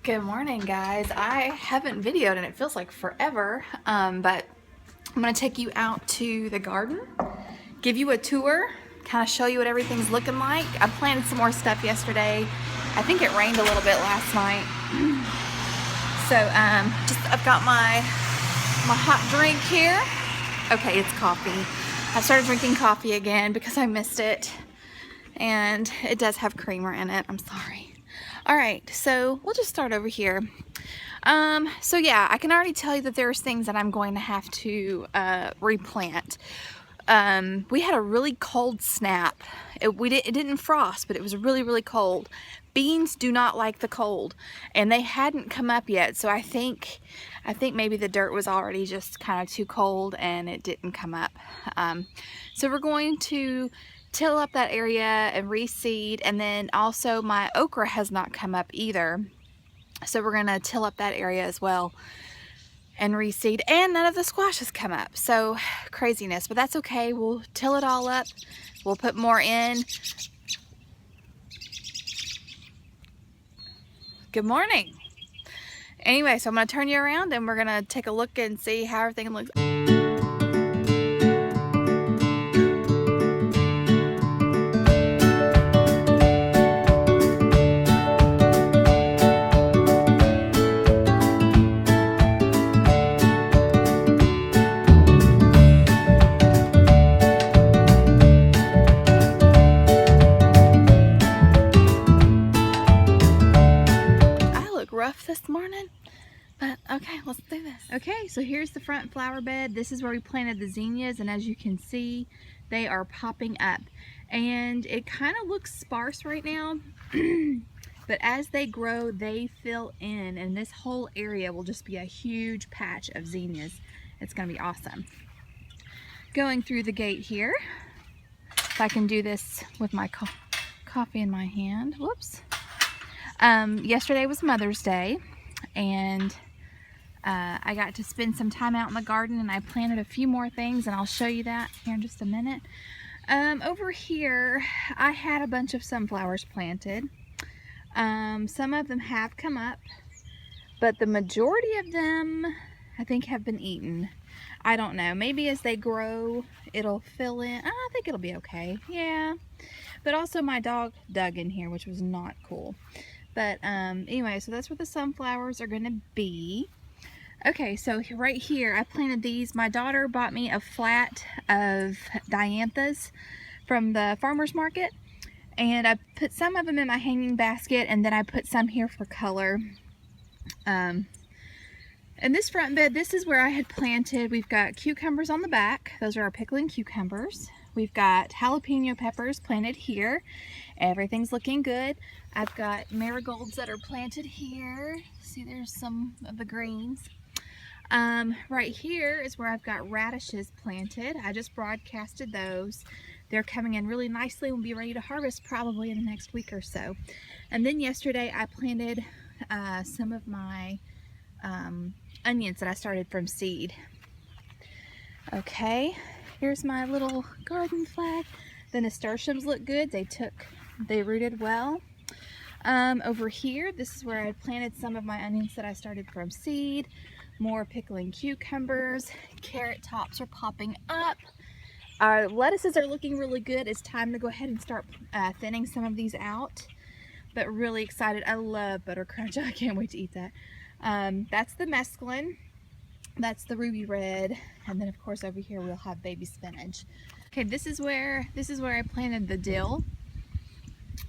Good morning, guys. I haven't videoed and it feels like forever, but I'm gonna take you out to the garden, give you a tour, kind of show you what everything's looking like. I planted some more stuff yesterday. I think it rained a little bit last night. So I've got my hot drink here. Okay, it's coffee. I started drinking coffee again because I missed it, and it does have creamer in it. I'm sorry. All right, so we'll just start over here. So yeah, I can already tell you that there's things that I'm going to have to replant. We had a really cold snap. It didn't frost, but it was really, really cold. Beans do not like the cold, and they hadn't come up yet. So I think maybe the dirt was already just kind of too cold and it didn't come up. So we're going to till up that area and reseed, and then also my okra has not come up either. So we're gonna till up that area as well and reseed, and none of the squash has come up. So craziness, but that's okay. We'll till it all up. We'll put more in. Good morning. Anyway, so I'm gonna turn you around and we're gonna take a look and see how everything looks. Rough this morning, but okay, let's do this. Okay, so here's the front flower bed. This is where we planted the zinnias, and as you can see, they are popping up, and it kind of looks sparse right now. But as they grow, they fill in, and this whole area will just be a huge patch of zinnias. It's gonna be awesome. Going through the gate here, if I can do this with my coffee in my hand. Whoops. Yesterday was Mother's Day, and I got to spend some time out in the garden, and I planted a few more things, and I'll show you that here in just a minute. Over here, I had a bunch of sunflowers planted. Some of them have come up, but the majority of them, I think, have been eaten. I don't know. Maybe as they grow, it'll fill in. I think it'll be okay. Yeah. But also my dog dug in here, which was not cool. But anyway, so that's where the sunflowers are going to be. Okay, so right here, I planted these. My daughter bought me a flat of dianthus from the farmer's market. And I put some of them in my hanging basket, and then I put some here for color. And this front bed, this is where I had planted. We've got cucumbers on the back. Those are our pickling cucumbers. We've got jalapeno peppers planted here. Everything's looking good. I've got marigolds that are planted here. See, there's some of the greens. Right here is where I've got radishes planted. I just broadcasted those. They're coming in really nicely. We'll be ready to harvest probably in the next week or so. And then yesterday I planted some of my onions that I started from seed. Okay, here's my little garden flag. The nasturtiums look good. They rooted well. Over here, this is where I planted some of my onions that I started from seed. More pickling cucumbers. Carrot tops are popping up. Our lettuces are looking really good. It's time to go ahead and start thinning some of these out. But really excited. I love buttercrunch. I can't wait to eat that. That's the mesclun. That's the ruby red. And then of course over here we'll have baby spinach. Okay, this is where I planted the dill.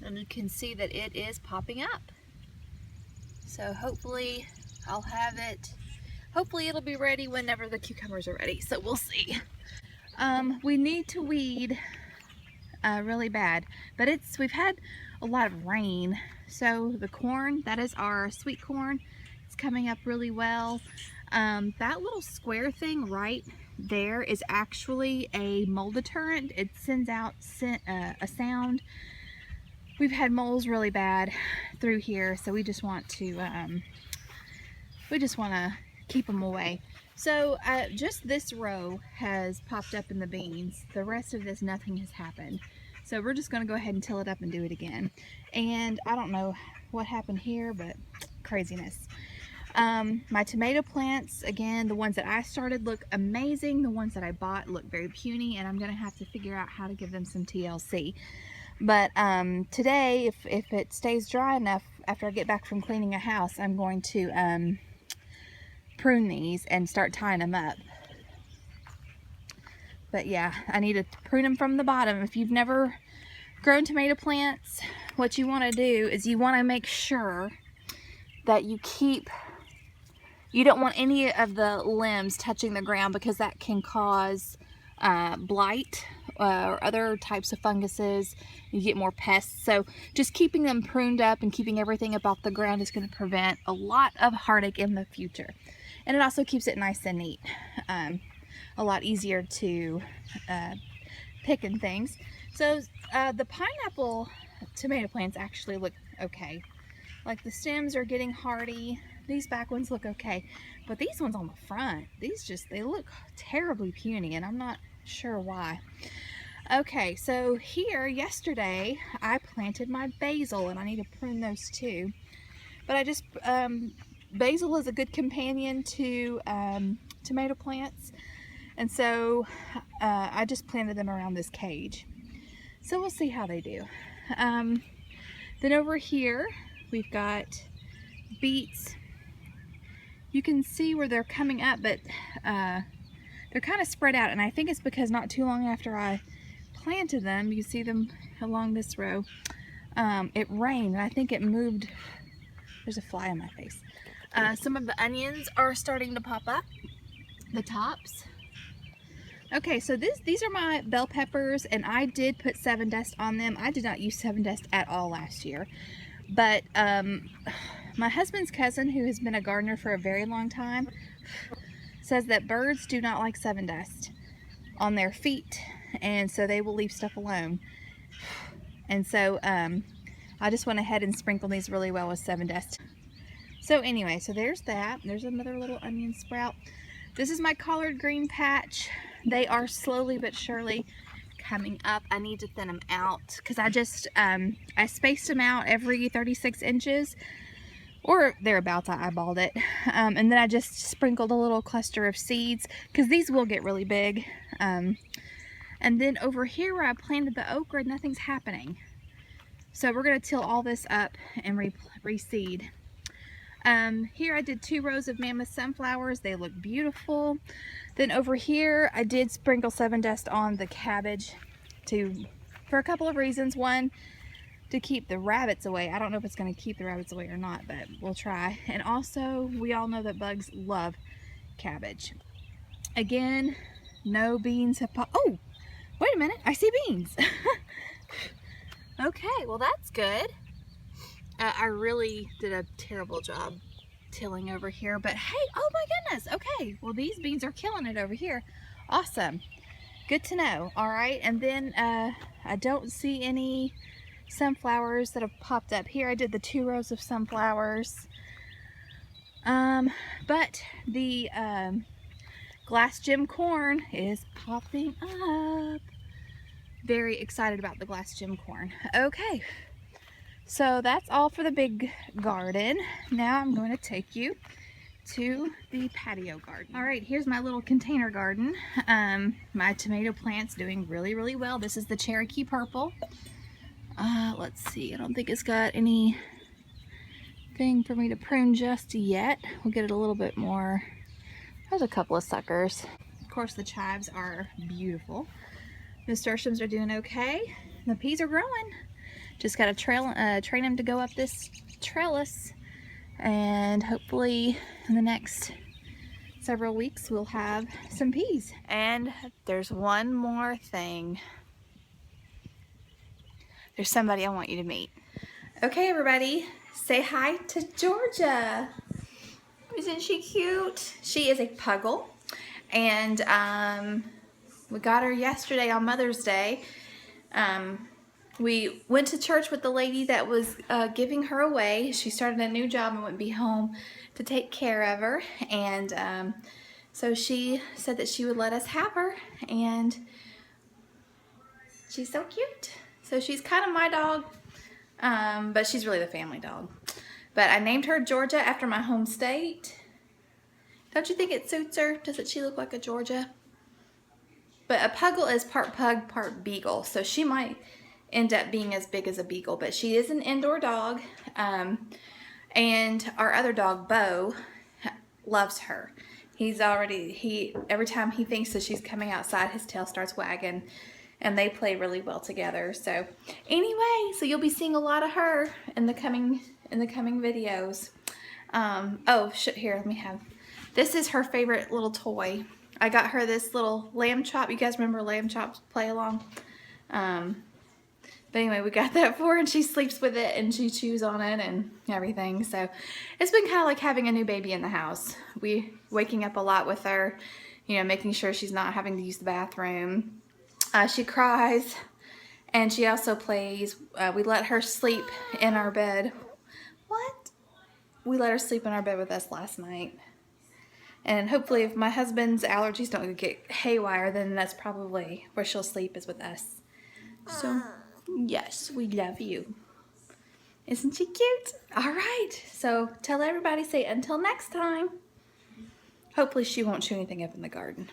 And you can see that it is popping up. So hopefully I'll have it. Hopefully it'll be ready whenever the cucumbers are ready. So we'll see. We need to weed really bad, but we've had a lot of rain. So the corn, that is our sweet corn, it's coming up really well. That little square thing right there is actually a mold deterrent. It sends out a sound. We've had moles really bad through here, so we just want to keep them away. So just this row has popped up in the beans. The rest of this, nothing has happened. So we're just going to go ahead and till it up and do it again. And I don't know what happened here, but craziness. My tomato plants, again, the ones that I started look amazing. The ones that I bought look very puny, and I'm going to have to figure out how to give them some TLC. But today, if it stays dry enough after I get back from cleaning a house, I'm going to prune these and start tying them up. But yeah, I need to prune them from the bottom. If you've never grown tomato plants, what you want to do is you want to make sure that you don't want any of the limbs touching the ground, because that can cause blight or other types of funguses. You get more pests. So just keeping them pruned up and keeping everything up off the ground is going to prevent a lot of heartache in the future. And it also keeps it nice and neat. A lot easier to pick and things. So the pineapple tomato plants actually look okay. Like the stems are getting hardy. These back ones look okay. But these ones on the front, they look terribly puny, and I'm not sure why. Okay, so here yesterday I planted my basil, and I need to prune those too. But I just, basil is a good companion to tomato plants. And so I just planted them around this cage. So we'll see how they do. Then over here, we've got beets. You can see where they're coming up, but they're kind of spread out. And I think it's because not too long after I planted them, you see them along this row, it rained, and I think it moved. There's a fly in my face. Some of the onions are starting to pop up, the tops. Okay, so these are my bell peppers, and I did put Sevin Dust on them. I did not use Sevin Dust at all last year. But my husband's cousin, who has been a gardener for a very long time, says that birds do not like Sevin Dust on their feet, and so they will leave stuff alone. And so I just went ahead and sprinkled these really well with Sevin Dust. So anyway, so there's that. There's another little onion sprout. This is my collard green patch. They are slowly but surely coming up. I need to thin them out because I spaced them out every 36 inches or thereabouts. I eyeballed it. And then I just sprinkled a little cluster of seeds because these will get really big. And then over here where I planted the okra, nothing's happening. So we're going to till all this up and reseed. Here I did 2 rows of mammoth sunflowers. They look beautiful. Then over here I did sprinkle Sevin Dust on the cabbage for a couple of reasons. One, to keep the rabbits away. I don't know if it's going to keep the rabbits away or not, but we'll try. And also, we all know that bugs love cabbage. Again, no beans have popped. Oh, wait a minute. I see beans. Okay, well that's good. I really did a terrible job tilling over here, but hey, oh my goodness. Okay, well these beans are killing it over here. Awesome. Good to know. All right, and then I don't see any sunflowers that have popped up here. I did the 2 rows of sunflowers. But the glass gem corn is popping up. Very excited about the glass gem corn. Okay. So that's all for the big garden. Now I'm going to take you to the patio garden. All right, here's my little container garden. My tomato plant's doing really, really well. This is the Cherokee Purple. Let's see, I don't think it's got anything for me to prune just yet. We'll get it a little bit more. There's a couple of suckers. Of course, the chives are beautiful. The nasturtiums are doing okay. The peas are growing. Just got to train them to go up this trellis, and hopefully in the next several weeks we'll have some peas. And there's one more thing. There's somebody I want you to meet. Okay, everybody, say hi to Georgia. Isn't she cute? She is a puggle, and we got her yesterday on Mother's Day. We went to church with the lady that was giving her away. She started a new job and wouldn't be home to take care of her. And so she said that she would let us have her. And she's so cute. So she's kind of my dog, but she's really the family dog. But I named her Georgia after my home state. Don't you think it suits her? Doesn't she look like a Georgia? But a puggle is part pug, part beagle. So she might end up being as big as a beagle. But she is an indoor dog. And our other dog, Bo, loves her. Every time he thinks that she's coming outside, his tail starts wagging. And they play really well together. So anyway, so you'll be seeing a lot of her in the coming videos. Here, let me have. This is her favorite little toy. I got her this little lamb chop. You guys remember lamb chops play along? But anyway, we got that for her, and she sleeps with it, and she chews on it and everything. So it's been kind of like having a new baby in the house. Waking up a lot with her, you know, making sure she's not having to use the bathroom. She cries, and she also plays. We let her sleep in our bed. What? We let her sleep in our bed with us last night. And hopefully if my husband's allergies don't get haywire, then that's probably where she'll sleep, is with us. So, yes, we love you. Isn't she cute? All right. So tell everybody, say until next time. Hopefully she won't chew anything up in the garden.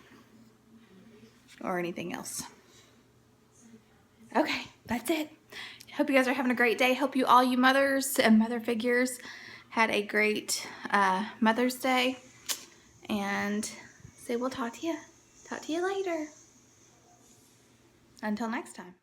Or anything else. Okay, that's it. Hope you guys are having a great day. Hope all you mothers and mother figures had a great Mother's Day. And we'll talk to you later. Until next time.